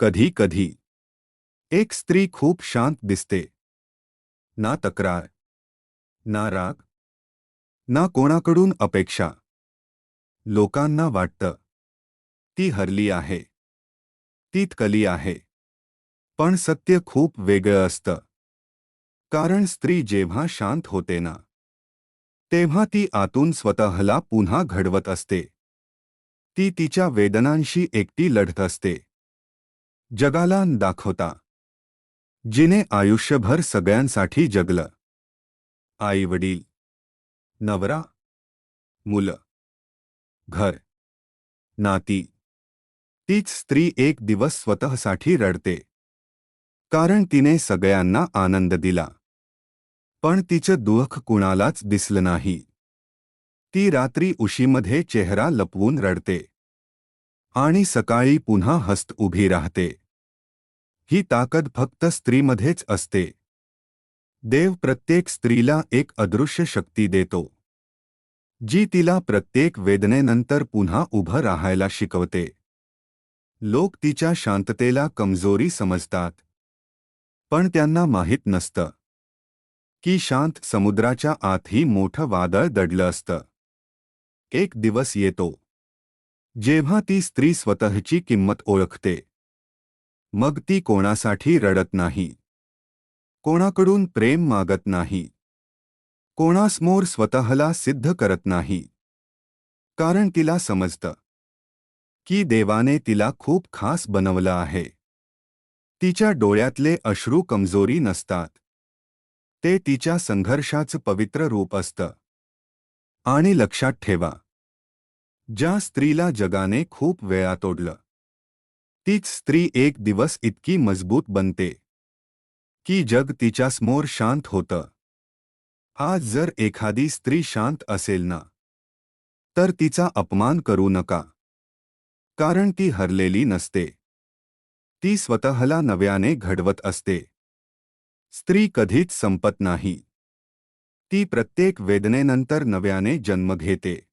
कधी कधी एक स्त्री खूप शांत दिसते. ना तक्रार, ना राग, ना कोणाकडून अपेक्षा. लोकांना वाटतं ती हरली आहे, ती थकली आहे. पण सत्य खूप वेगळं असतं. कारण स्त्री जेव्हा शांत होते ना, तेव्हा ती आतून स्वतःला पुन्हा घडवत असते. ती तिच्या वेदनांशी एकटी लढत असते. जगाला न दाखवता, जिने आयुष्यभर सगळ्यांसाठी जगलं. आई वडील, नवरा, मुलं, घर, नाती. तीच स्त्री एक दिवस स्वतःसाठी रडते. कारण तिने सगळ्यांना आनंद दिला. पण तिचं दुःख कुणालाच दिसलं नाही. ती रात्री उशीमध्ये चेहरा लपवून रडते. आणि सकाळी पुन्हा हसत उभी राहते. ही ताकद फक्त स्त्रीमध्येच असते. देव प्रत्येक स्त्रीला एक अदृश्य शक्ती देतो, जी तिला प्रत्येक वेदनेनंतर पुन्हा उभं राहायला शिकवते. लोक तिच्या शांततेला कमजोरी समजतात. पण त्यांना माहीत नसतं की शांत समुद्राच्या आतही मोठं वादळ दडलं असतं. एक दिवस येतो जेव्हा ती स्त्री स्वतःची किंमत ओळखते. मग ती कोणासाठी रडत नाही, कोणाकडून प्रेम मागत नाही, कोणासमोर स्वतःला सिद्ध करत नाही. कारण तिला समजतं की देवाने तिला खूप खास बनवलं आहे. तिच्या डोळ्यातले अश्रू कमजोरी नसतात. ते तिच्या संघर्षाचं पवित्र रूप असतं. आणि लक्षात ठेवा, ज्या स्त्रीला जगाने खूप वेळा तोडलं, तीच स्त्री एक दिवस इतकी मजबूत बनते की जग तिच्यासमोर शांत होतं. आज जर एखादी स्त्री शांत असेल ना, तर तिचा अपमान करू नका. कारण ती हरलेली नसते. ती स्वतःला नव्याने घडवत असते. स्त्री कधीच संपत नाही. ती प्रत्येक वेदनेनंतर नव्याने जन्म घेते.